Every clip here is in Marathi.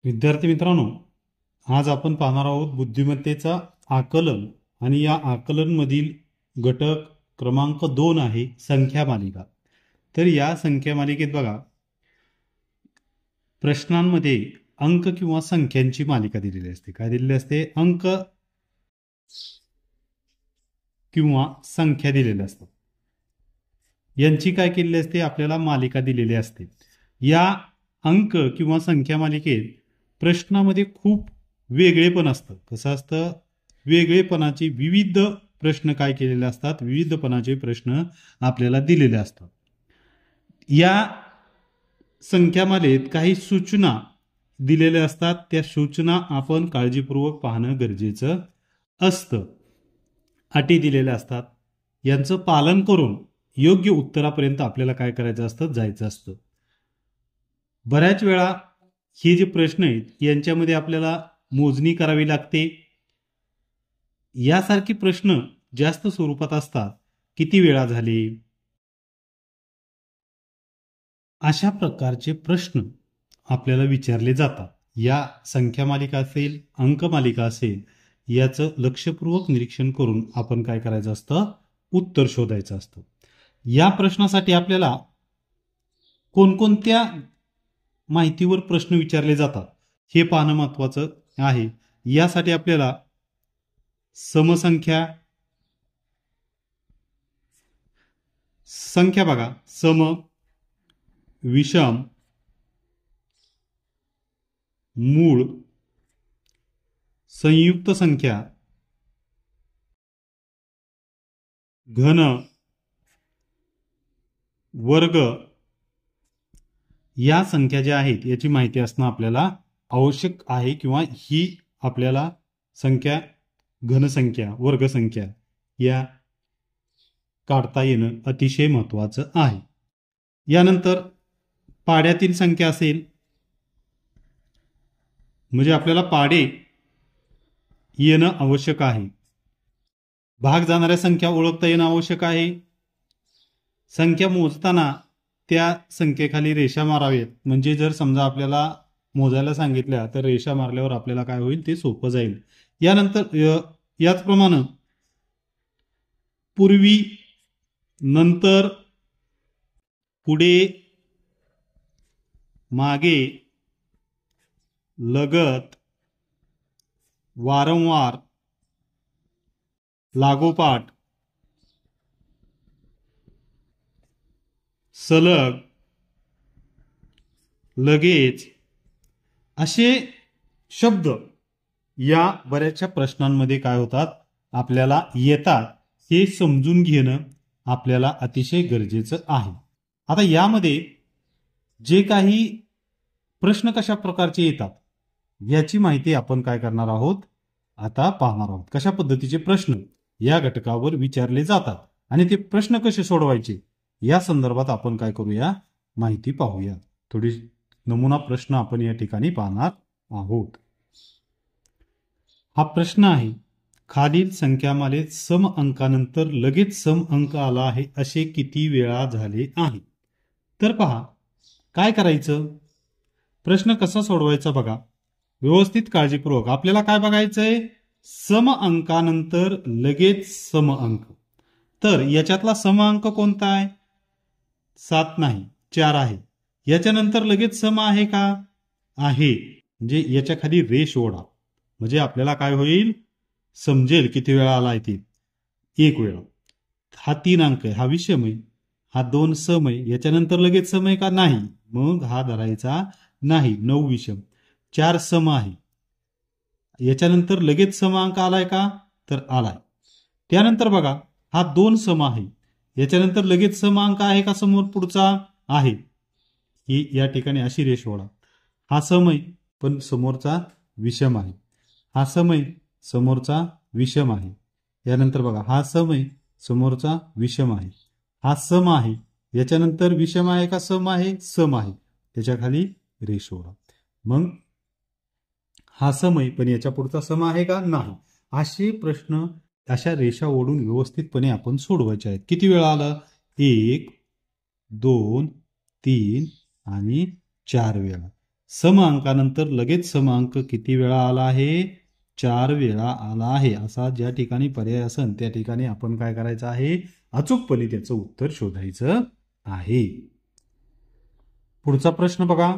विद्यार्थी मित्रांनो, आज आपण पाहणार आहोत बुद्धिमत्तेचा आकलन आणि या आकलन मधील घटक क्रमांक 2 आहे संख्या मालिका। तर या संख्या मालिकेत बघा, प्रश्नांमध्ये अंक किंवा संख्यांची मालिका दिलेली असते। काय दिलेली असते? अंक किंवा संख्या दिलेल्या असतात। यांची काय केलेली असते? आपल्याला मालिका दिलेली असते। या अंक किंवा संख्या मालिकेत प्रश्नामध्ये खूप वेगळेपण असतं। कसं असतं? वेगळेपणाचे विविध प्रश्न काय केलेले असतात? विविधपणाचे प्रश्न आपल्याला दिलेले असतात। या संख्यामालेत काही सूचना दिलेल्या असतात। त्या सूचना आपण काळजीपूर्वक पाहणं गरजेचं असतं। अटी दिलेल्या असतात, यांचं पालन करून योग्य उत्तरापर्यंत आपल्याला काय करायचं असतं? जायचं असतं। बऱ्याच वेळा हे जे प्रश्न आहेत यांच्यामध्ये आपल्याला मोजणी करावी लागते। यासारखे प्रश्न जास्त स्वरूपात असतात। किती वेळा झाले? अशा प्रकारचे प्रश्न आपल्याला विचारले जातात। या संख्या मालिका असेल, अंक मालिका असेल, याचं लक्षपूर्वक निरीक्षण करून आपण काय करायचं असतं? उत्तर शोधायचं असतं। या प्रश्नासाठी आपल्याला कोणकोणत्या माहितीवर प्रश्न विचारले जातात हे पाहणं महत्वाचं आहे। यासाठी आपल्याला समसंख्या, संख्या बघा, सम, विषम, मूळ, संयुक्त संख्या, घन, वर्ग या संख्या ज्या आहेत याची माहिती असणं आपल्याला आवश्यक आहे। किंवा ही आपल्याला संख्या, घनसंख्या, वर्गसंख्या या काढता येणं अतिशय महत्वाचं आहे। यानंतर पाड्यातील संख्या असेल, म्हणजे आपल्याला पाडे येणं आवश्यक आहे। भाग जाणाऱ्या संख्या ओळखता येणं आवश्यक आहे। संख्या मोजताना त्या संख्येखाली रेषा मारावेत, म्हणजे जर समजा आपल्याला मोजायला सांगितल्या तर रेषा मारल्यावर आपल्याला काय होईल ते सोपं जाईल। यानंतर याचप्रमाणे पूर्वी, नंतर, पुढे, मागे, लगत, वारंवार, लागोपाठ, सलग, लगेच असे शब्द या बऱ्याचशा प्रश्नांमध्ये काय होतात? आपल्याला येतात। हे समजून घेणं आपल्याला अतिशय गरजेचं आहे। आता यामध्ये जे काही प्रश्न कशा प्रकारचे येतात याची माहिती आपण काय करणार आहोत? आता पाहणार आहोत। कशा पद्धतीचे प्रश्न या घटकावर विचारले जातात आणि ते प्रश्न कसे सोडवायचे या संदर्भात आपण काय करूया? माहिती पाहूया। थोडी नमुना प्रश्न आपण या ठिकाणी पाहणार आहोत। हा प्रश्न आहे, खालील संख्यामालेत सम अंकानंतर लगेच सम अंक आला आहे असे किती वेळा झाले आहे? तर पहा काय करायचं, प्रश्न कसा सोडवायचा बघा व्यवस्थित काळजीपूर्वक। आपल्याला काय बघायचंय? सम अंकानंतर लगेच सम अंक। तर याच्यातला सम अंक कोणता आहे? 7 नाही, 4 आहे। याच्यानंतर लगेच सम आहे का? आहे, म्हणजे याच्या खाली रेष ओढा, म्हणजे आपल्याला काय होईल? समजेल किती वेळा आलाय ते। 1 वेळा। हा 3 अंक आहे, हा विषम आहे। हा 2 सम आहे, याच्यानंतर लगेच सम आहे का? नाही, मग हा धरायचा नाही। 9 विषम। 4 सम आहे, याच्यानंतर लगेच सम अंक आलाय का? तर आलाय। त्यानंतर बघा हा 2 सम आहे, याच्यानंतर लगेच सम अंक आहे का? समोर पुढचा आहे, ही या ठिकाणी अशी रेष ओढा। हा सम आहे पण समोरचा विषम आहे, हा सम आहे समोरचा विषम आहे। यानंतर बघा हा सम आहे समोरचा विषम आहे, हा सम आहे याच्यानंतर विषम आहे का? सम आहे, सम आहे, त्याच्या खाली रेष ओढा। मग हा सम आहे पण याच्या पुढचा सम आहे का? नाही। असे प्रश्न अशा रेषा ओढून व्यवस्थितपणे आपण सोडवायचे आहेत। किती वेळा आलं? 1, 2, 3 आणि 4 वेळा। सम अंकानंतर लगेच सम अंक किती वेळा आला आहे? 4 वेळा आला आहे. असा ज्या ठिकाणी पर्याय असेल त्या ठिकाणी आपण काय करायचं आहे? अचूकपणे त्याचं उत्तर शोधायचं आहे. पुढचा प्रश्न बघा.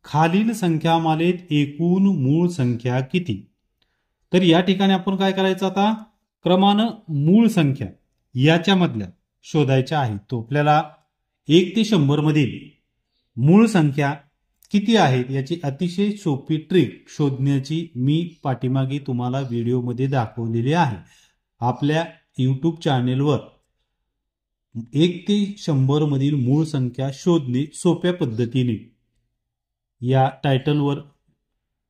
खालील संख्यामालेत एकूण मूळ संख्या किती? तर या ठिकाणी आपण काय करायचं आता? क्रमानं मूळ संख्या याच्यामधल्या शोधायच्या आहेत. तो आपल्याला 1 ते 100 मधील मूळ संख्या किती आहेत याची अतिशय सोपी ट्रिक शोधण्याची मी पाठीमागे तुम्हाला व्हिडिओमध्ये दाखवलेली आहे. आपल्या यूट्यूब चॅनेलवर 1 ते 100 मधील मूळ संख्या शोधणे सोप्या पद्धतीने या टायटलवर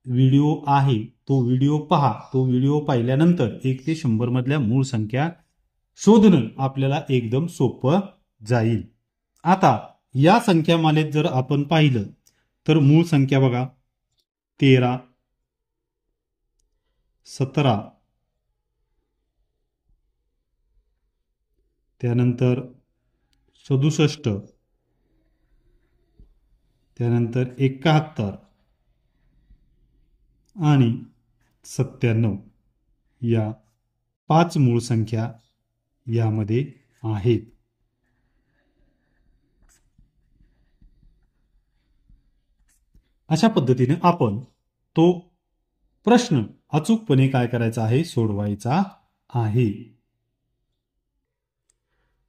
व्हिडिओ आहे. तो व्हिडिओ पहा. तो व्हिडिओ पाहिल्यानंतर 1 ते 100 मधल्या मूळ संख्या शोधणं आपल्याला एकदम सोपं जाईल. आता या संख्यामालेत जर आपण पाहिलं तर मूळ संख्या बघा 13, 17, त्यानंतर 67, त्यानंतर 71 आणि 97 या 5 मूळ संख्या यामध्ये आहेत. अशा पद्धतीने आपण तो प्रश्न अचूकपणे काय करायचा आहे? सोडवायचा आहे.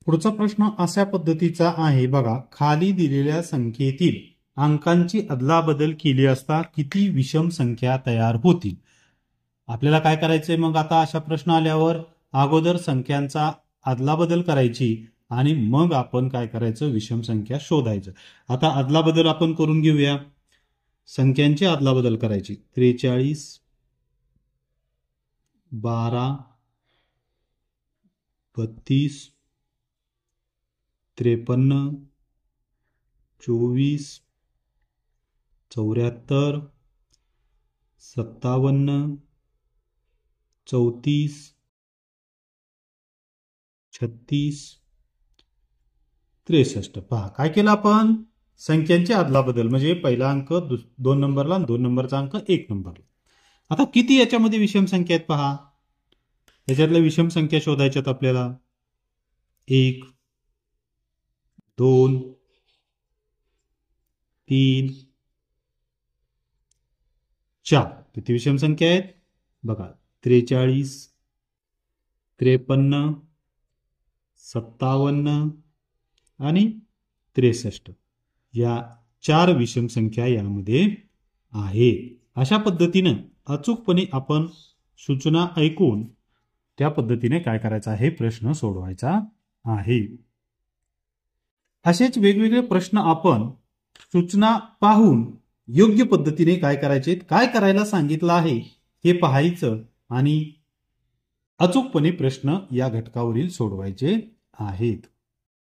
पुढचा प्रश्न अशा पद्धतीचा आहे बघा. खाली दिलेल्या संख्येतील अंकांची अदलाबदल केली असता किती विषम संख्या तयार होतील? आपल्याला काय करायचंय मग आता अशा प्रश्न आल्यावर? अगोदर संख्यांचा अदलाबदल करायची आणि मग आपण काय करायचं? विषम संख्या शोधायचं. आता अदलाबदल आपण करून घेऊया. संख्यांची अदलाबदल करायची. 43, 12, 32, 53, 24, 74, 57, 34, 36, 63. पहा काय केलं आपण? संख्यांची अदलाबदल म्हणजे पहिला अंक 2 नंबरला आणि 2 नंबरचा अंक 1 नंबरला. आता किती याच्यामध्ये विषम संख्या आहेत पहा. याच्यातल्या विषम संख्या शोधायच्यात आपल्याला. 1, 2, 3, 4. किती विषम संख्या आहेत बघा? 43, 53, 57 आणि 63 या 4 विषम संख्या यामध्ये आहेत. अशा पद्धतीनं अचूकपणे आपण सूचना ऐकून त्या पद्धतीने काय करायचं आहे? प्रश्न सोडवायचा आहे. असेच वेगवेगळे प्रश्न आपण सूचना पाहून योग्य पद्धतीने काय करायचे? काय करायला सांगितलं आहे हे पाहायचं आणि अचूकपणे प्रश्न या घटकावरील सोडवायचे आहेत.